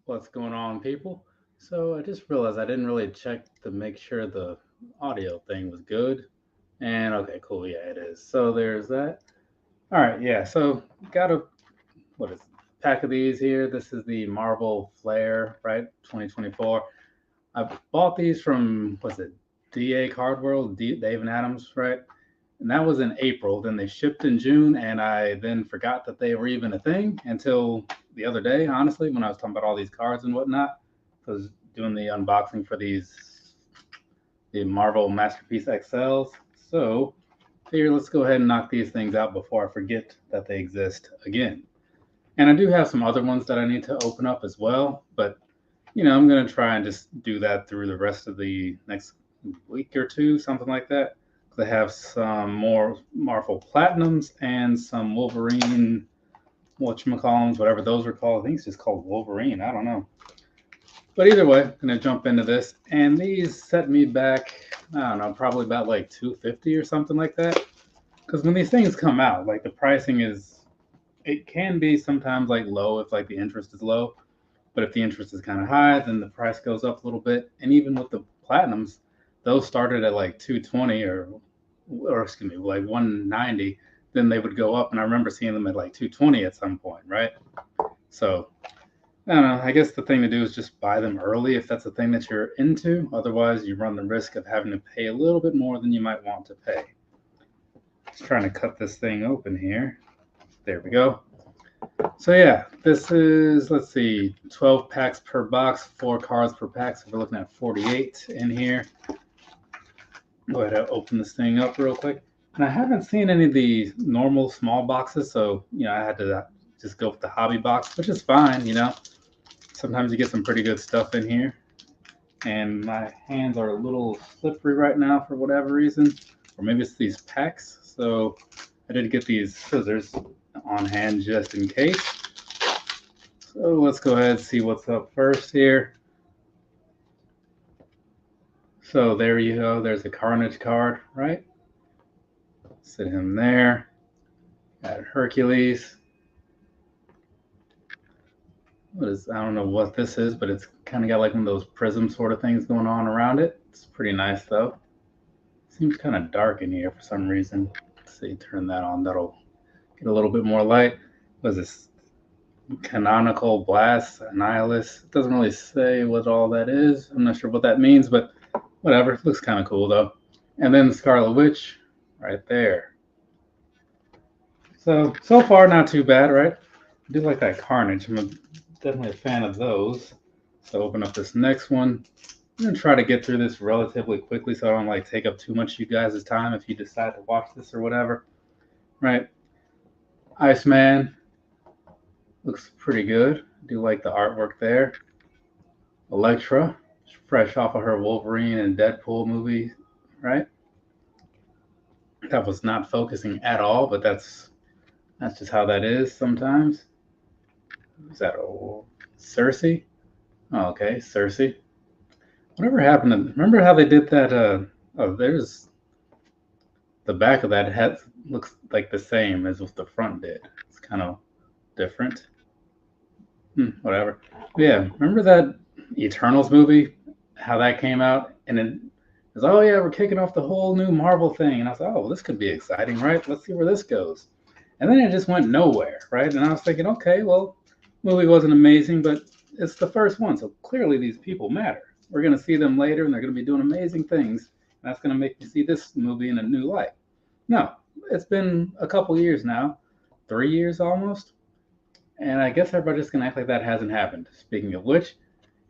What's going on, people? So I just realized I didn't really check to make sure the audio thing was good. And okay, cool, yeah, it is. So there's that. All right, yeah. So got a what is it, pack of these here. This is the Marvel Flair, right? 2024. I bought these from was it DA Card World, Dave and Adams, right? And that was in April. Then they shipped in June, and I then forgot that they were even a thing until the other day. Honestly, when I was talking about all these cards and whatnot, I was doing the unboxing for the Marvel Masterpiece XLs. So here, let's go ahead and knock these things out before I forget that they exist again. And I do have some other ones that I need to open up as well, but I'm gonna try and just do that through the rest of the next week or two, something like that. They have some more Marvel Platinums and some Wolverine, whatchamacallums, whatever those are called. I think it's just called Wolverine. I don't know. But either way, I'm gonna jump into this, and these set me back. I don't know, probably about like 250 or something like that. Because when these things come out, like the pricing is, it can be sometimes like low if like the interest is low, but if the interest is kind of high, then the price goes up a little bit. And even with the platinums, those started at like 220 or excuse me, like 190. Then they would go up, and I remember seeing them at like 220 at some point, right? So I don't know. I guess the thing to do is just buy them early if that's the thing that you're into. Otherwise, you run the risk of having to pay a little bit more than you might want to pay. Just trying to cut this thing open here. There we go. So yeah, this is, let's see, 12 packs per box, 4 cards per pack. So we're looking at 48 in here. Go ahead and open this thing up real quick. And I haven't seen any of the normal small boxes, so I had to just go with the hobby box, which is fine. Sometimes you get some pretty good stuff in here. And my hands are a little slippery right now for whatever reason, or maybe it's these packs. So I did get these scissors on hand just in case. So let's go ahead and see what's up first here. So there you go. There's a Carnage card, right? Sit him there. Got Hercules. I don't know what this is, but it's kind of got like one of those prism sort of things going on around it. It's pretty nice though. Seems kind of dark in here for some reason. Let's see, turn that on. That'll get a little bit more light. What is this? Canonical Blast, Annihilus. It doesn't really say what all that is. I'm not sure what that means, but whatever. It looks kind of cool though. And then Scarlet Witch right there. So far, not too bad, right? I do like that Carnage. Definitely a fan of those. So open up this next one. I'm gonna try to get through this relatively quickly so I don't like take up too much of you guys' time if you decide to watch this or whatever. Right? Iceman looks pretty good. I do like the artwork there. Elektra, fresh off of her Wolverine and Deadpool movie, right? That was not focusing at all, but that's just how that is sometimes. Is that Cersei? Oh, okay, Cersei. Whatever happened to remember how they did that? Oh, there's the back of that head looks like the same as what the front did. It's kind of different. Whatever. But yeah, remember that Eternals movie? How that came out, and it was, oh yeah, we're kicking off the whole new Marvel thing, and I was like, oh, well, this could be exciting, right? Let's see where this goes. And then it just went nowhere, right? And I was thinking, okay, well, movie wasn't amazing, but it's the first one, so clearly these people matter. We're going to see them later, and they're going to be doing amazing things. And that's going to make me see this movie in a new light. No, it's been a couple years now, 3 years almost, and I guess everybody's just going to act like that hasn't happened. Speaking of which,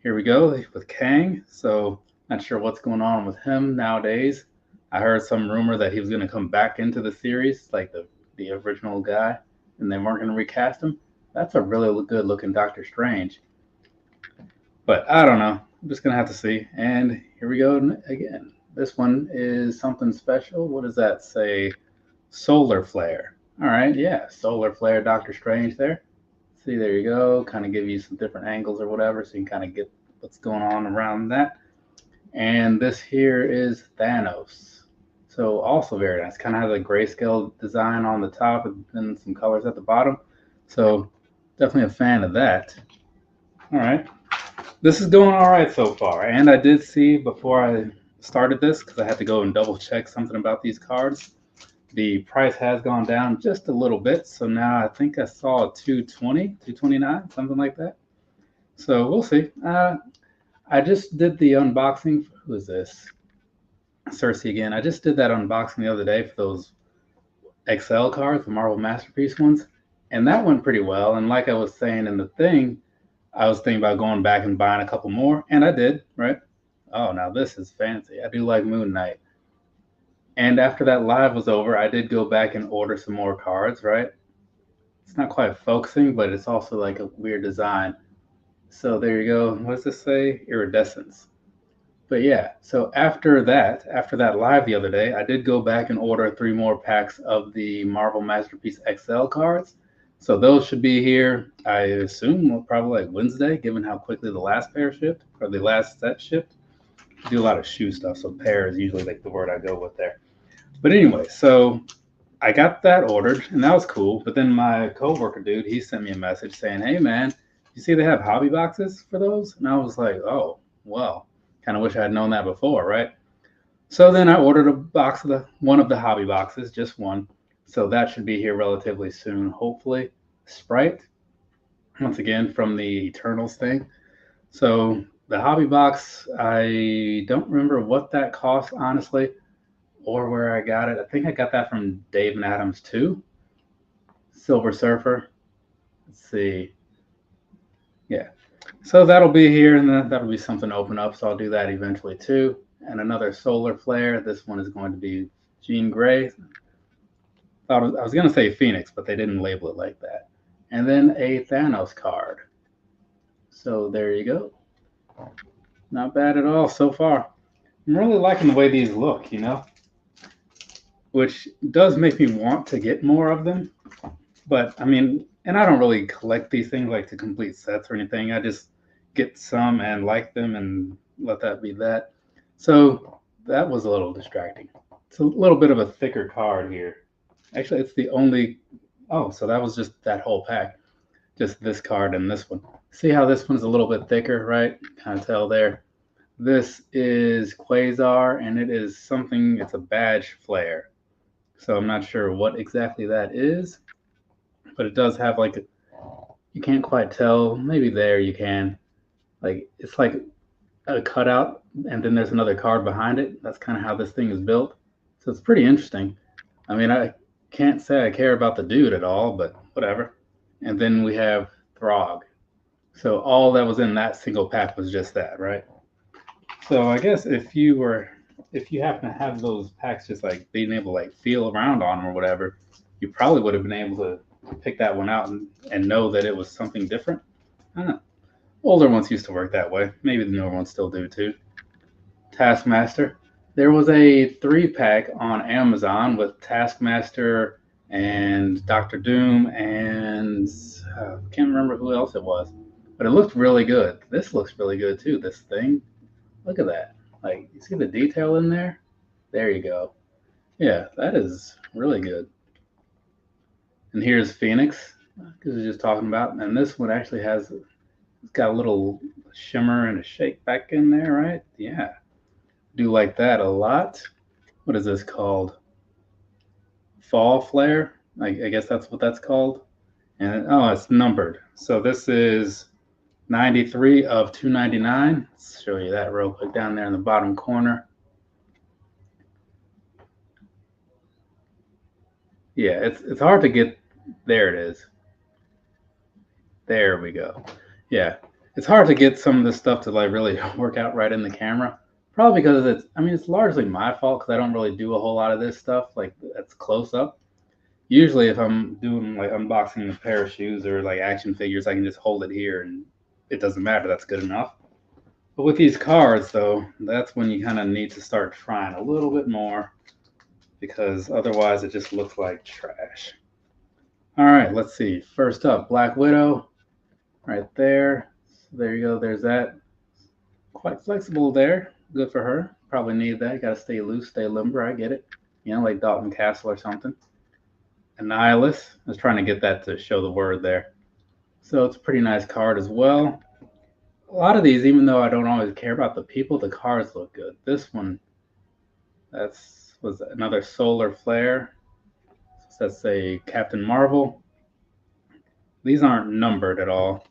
here we go with Kang. So, not sure what's going on with him nowadays. I heard some rumor that he was going to come back into the series, like the original guy, and they weren't going to recast him. That's a really good looking Doctor Strange. But I don't know. I'm just going to have to see. And here we go again. This one is something special. What does that say? Solar Flare. All right, yeah, Solar Flare, Doctor Strange there. See, there you go. Kind of give you some different angles or whatever, so you can kind of get what's going on around that. And this here is Thanos. So also very nice. Kind of has a grayscale design on the top and then some colors at the bottom. So definitely a fan of that. All right. This is going all right so far. And I did see before I started this, because I had to go and double check something about these cards, the price has gone down just a little bit. So now I think I saw 220, 229, something like that. So we'll see. I just did the unboxing. Who is this? Cersei again. I just did that unboxing the other day for those XL cards, the Marvel Masterpiece ones, and that went pretty well. And like I was saying in the thing, I was thinking about going back and buying a couple more, and I did, right? Oh, now this is fancy. I do like Moon Knight. And after that live was over, I did go back and order some more cards, right? It's not quite focusing, but it's also like a weird design. So there you go. What does this say? Iridescence. But yeah, so after that live the other day, I did go back and order 3 more packs of the Marvel Masterpiece XL cards. So those should be here, I assume, probably like Wednesday, given how quickly the last pair shipped, or the last set shipped. I do a lot of shoe stuff, so pair is usually like the word I go with there. But anyway, so I got that ordered, and that was cool. But then my coworker dude, he sent me a message saying, "Hey man, you see they have hobby boxes for those?" And I was like, "Oh, well, kind of wish I had known that before, right?" So then I ordered a box of one of the hobby boxes, just one. So that should be here relatively soon, hopefully. Sprite, once again from the Eternals thing. So the hobby box, I don't remember what that cost, honestly, or where I got it. I think I got that from Dave and Adams too. Silver Surfer. Let's see. Yeah. So that'll be here, and that'll be something to open up. So I'll do that eventually too. And another solar flare. This one is going to be Jean Grey. I was going to say Phoenix, but they didn't label it like that. And then a Thanos card. So there you go. Not bad at all so far. I'm really liking the way these look, which does make me want to get more of them. But I mean, and I don't really collect these things like to complete sets or anything. I just get some and like them and let that be that. So that was a little distracting. It's a little bit of a thicker card here. Actually, it's the only. Oh, so that was just that whole pack. Just this card and this one. See how this one's a little bit thicker, right? Kind of tell there. This is Quasar, and it is something, it's a badge flare. So I'm not sure what exactly that is, but it does have like, you can't quite tell. Maybe there you can. Like, it's like a cutout, and then there's another card behind it. That's kind of how this thing is built. So it's pretty interesting. I mean, I can't say I care about the dude at all, but whatever. And then we have Throg. So all that was in that single pack was just that, right? So I guess if you happen to have those packs just like being able to like feel around on them or whatever, you probably would have been able to pick that one out and know that it was something different. I don't know. Older ones used to work that way. Maybe the newer ones still do too. Taskmaster. There was a 3-pack on Amazon with Taskmaster and Doctor Doom and I can't remember who else it was, but it looked really good. This looks really good too, this thing. Look at that. Like, you see the detail in there? There you go. Yeah, that is really good. And here's Phoenix, because we're just talking about. And this one actually it's got a little shimmer and a shake back in there, right? Yeah. Do like that a lot. What is this called? Fall flare? I guess that's what that's called. And it's numbered. So this is 93 of 299. Let's show you that real quick down there in the bottom corner. Yeah, it's hard to get. There it is. There we go. Yeah, it's hard to get some of this stuff to like really work out right in the camera. Probably because it's largely my fault because I don't really do a whole lot of this stuff like that's close up. Usually if I'm doing like unboxing a pair of shoes or like action figures, I can just hold it here and it doesn't matter. That's good enough. But with these cards though, that's when you kind of need to start trying a little bit more because otherwise it just looks like trash. All right, let's see. First up, Black Widow right there. So there you go. There's that. Quite flexible there. Good for her. Probably need that. Got to stay loose, stay limber. I get it. Like Dalton Castle or something. Annihilus. I was trying to get that to show the word there. So it's a pretty nice card as well. a lot of these, even though I don't always care about the people, the cars look good. This one, was another solar flare. That's a Captain Marvel. These aren't numbered at all.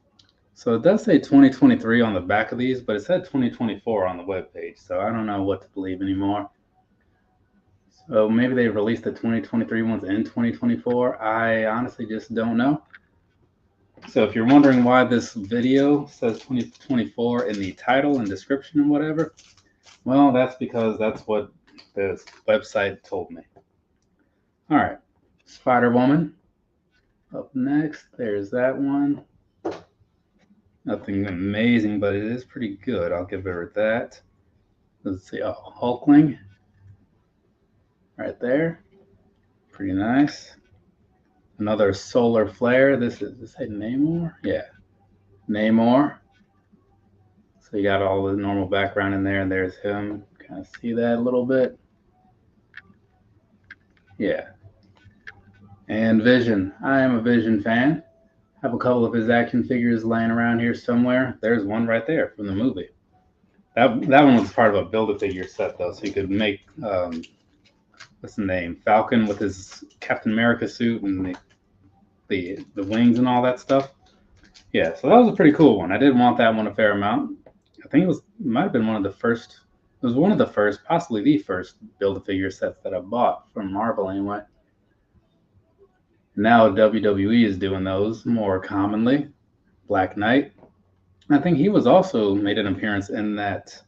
So it does say 2023 on the back of these, but it said 2024 on the webpage. So I don't know what to believe anymore. So maybe they released the 2023 ones in 2024. I honestly just don't know. So if you're wondering why this video says 2024 in the title and description and whatever, well, that's because that's what this website told me. All right, Spider-Woman. Up next, there's that one. Nothing amazing, but it is pretty good. I'll give her that. Let's see, Hulkling. Right there. Pretty nice. Another solar flare. This say Namor? Yeah. Namor. So you got all the normal background in there, and there's him. Kind of see that a little bit. Yeah. And Vision. I am a Vision fan. I have a couple of his action figures laying around here somewhere. There's one right there from the movie. That one was part of a Build-A-Figure set, though, so you could make, what's the name? Falcon with his Captain America suit and the wings and all that stuff. Yeah, so that was a pretty cool one. I did want that one a fair amount. I think it might have been one of the first, it was one of the first, possibly the first Build-A-Figure sets that I bought from Marvel anyway. Now WWE is doing those more commonly. Black Knight. I think he was also made an appearance in that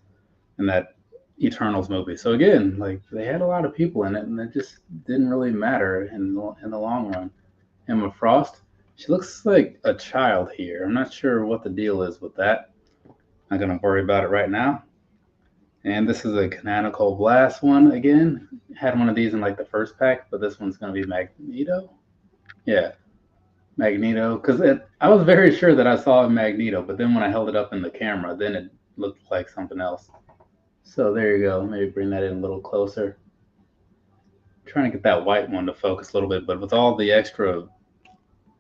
Eternals movie. So again, like they had a lot of people in it, and it just didn't really matter in the long run. Emma Frost, she looks like a child here. I'm not sure what the deal is with that. Not gonna worry about it right now. And this is a Canonical Blast one again. Had one of these in like the first pack, but this one's gonna be Magneto. Yeah, Magneto. Because I was very sure that I saw a Magneto, but then when I held it up in the camera, then it looked like something else. So there you go. Maybe bring that in a little closer. I'm trying to get that white one to focus a little bit, but with all the extra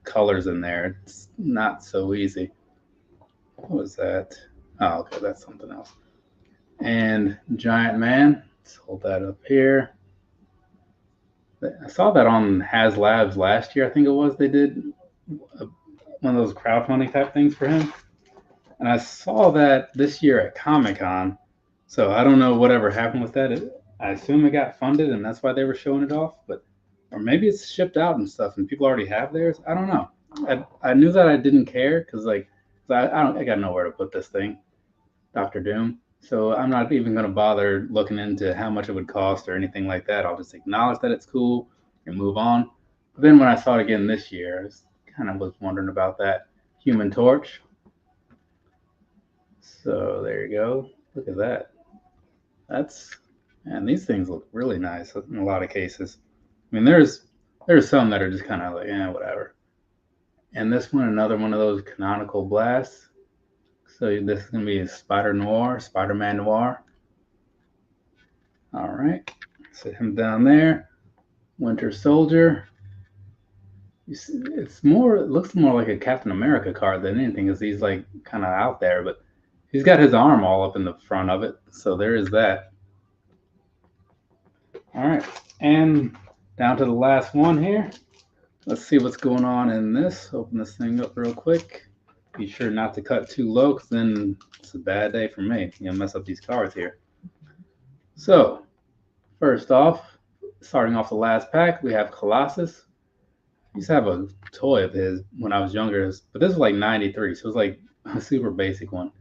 colors in there, it's not so easy. What was that? Oh, okay, that's something else. And Giant Man. Let's hold that up here. I saw that on HasLabs last year, I think it was. They did one of those crowdfunding type things for him. And I saw that this year at Comic-Con. So I don't know whatever happened with that. I assume it got funded and that's why they were showing it off. Or maybe it's shipped out and stuff and people already have theirs. I don't know. I knew that I didn't care because I got nowhere to put this thing, Dr. Doom. So I'm not even going to bother looking into how much it would cost or anything like that. I'll just acknowledge that it's cool and move on. But then when I saw it again this year, I was wondering about that. Human Torch. So there you go. Look at that. Man, these things look really nice in a lot of cases. I mean, there's some that are just kind of like, whatever. And this one, another one of those Canonical Blasts. So this is going to be Spider-Man Noir. All right, set him down there. Winter Soldier. It looks more like a Captain America card than anything, because he's like kind of out there, but he's got his arm all up in the front of it. So there is that. All right, and down to the last one here. Let's see what's going on in this. Open this thing up real quick. Be sure not to cut too low, because then it's a bad day for me. Mess up these cards here. So, first off, starting off the last pack, we have Colossus. I used to have a toy of his when I was younger, but this was like 93, so it was like a super basic one.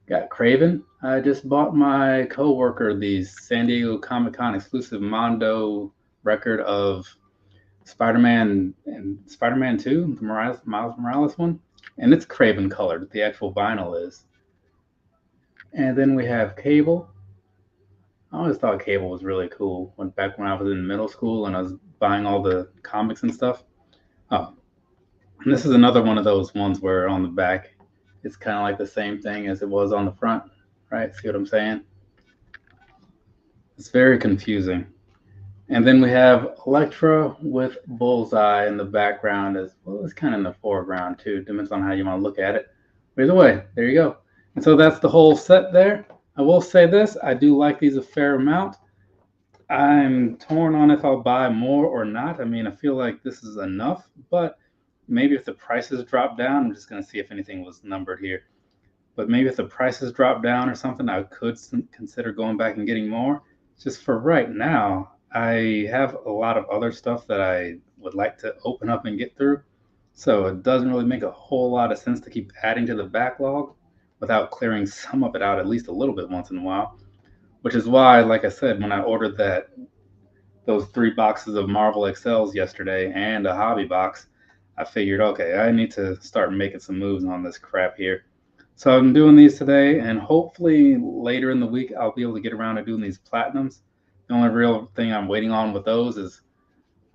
Got Craven. I just bought my co-worker the San Diego Comic-Con exclusive Mondo record of Spider-Man and Spider-Man 2, the Miles Morales one. And it's Craven colored, the actual vinyl is. And then we have Cable. I always thought Cable was really cool. Back when I was in middle school and I was buying all the comics and stuff. Oh, and this is another one of those ones where on the back, it's kind of like the same thing as it was on the front, right? See what I'm saying? It's very confusing. And then we have Elektra with Bullseye in the background as well as kind of in the foreground too. Depends on how you want to look at it. Either way, there you go. And so that's the whole set there. I will say this, I do like these a fair amount. I'm torn on if I'll buy more or not. I mean, I feel like this is enough, but maybe if the prices drop down, I'm just going to see if anything was numbered here. But maybe if the prices drop down or something, I could consider going back and getting more. Just for right now, I have a lot of other stuff that I would like to open up and get through. So it doesn't really make a whole lot of sense to keep adding to the backlog without clearing some of it out at least a little bit once in a while. Which is why, like I said, when I ordered those 3 boxes of Marvel XLs yesterday and a hobby box, I figured, okay, I need to start making some moves on this crap here. So I'm doing these today, and hopefully later in the week I'll be able to get around to doing these platinums. The only real thing I'm waiting on with those is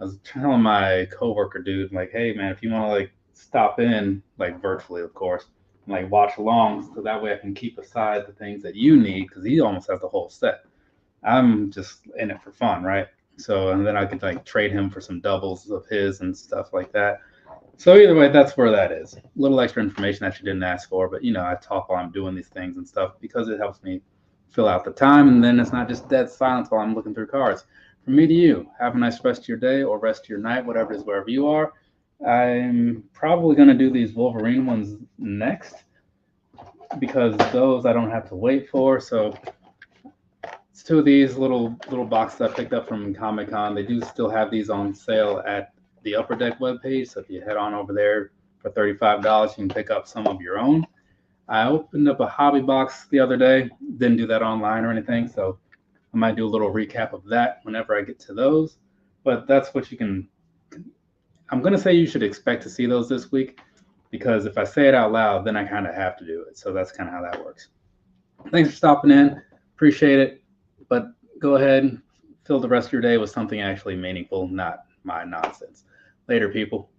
I was telling my coworker dude, like, hey man, if you want to like stop in, like virtually, of course, and like watch along, so that way I can keep aside the things that you need, because he almost has the whole set. I'm just in it for fun, right? So, and then I could like trade him for some doubles of his and stuff like that. So either way, that's where that is. A little extra information that you didn't ask for, but you know, I talk while I'm doing these things and stuff because it helps me fill out the time, and then it's not just dead silence while I'm looking through cards. From me to you, have a nice rest of your day or rest of your night, whatever it is, wherever you are. I'm probably going to do these Wolverine ones next because those I don't have to wait for. So it's 2 of these little boxes I picked up from Comic Con. They do still have these on sale at the Upper Deck webpage. So if you head on over there for $35, you can pick up some of your own. I opened up a hobby box the other day. Didn't do that online or anything, so I might do a little recap of that whenever I get to those. But that's what you can. I'm going to say you should expect to see those this week because if I say it out loud, then I kind of have to do it. So that's kind of how that works. Thanks for stopping in. Appreciate it. But go ahead and fill the rest of your day with something actually meaningful, not my nonsense. Later, people.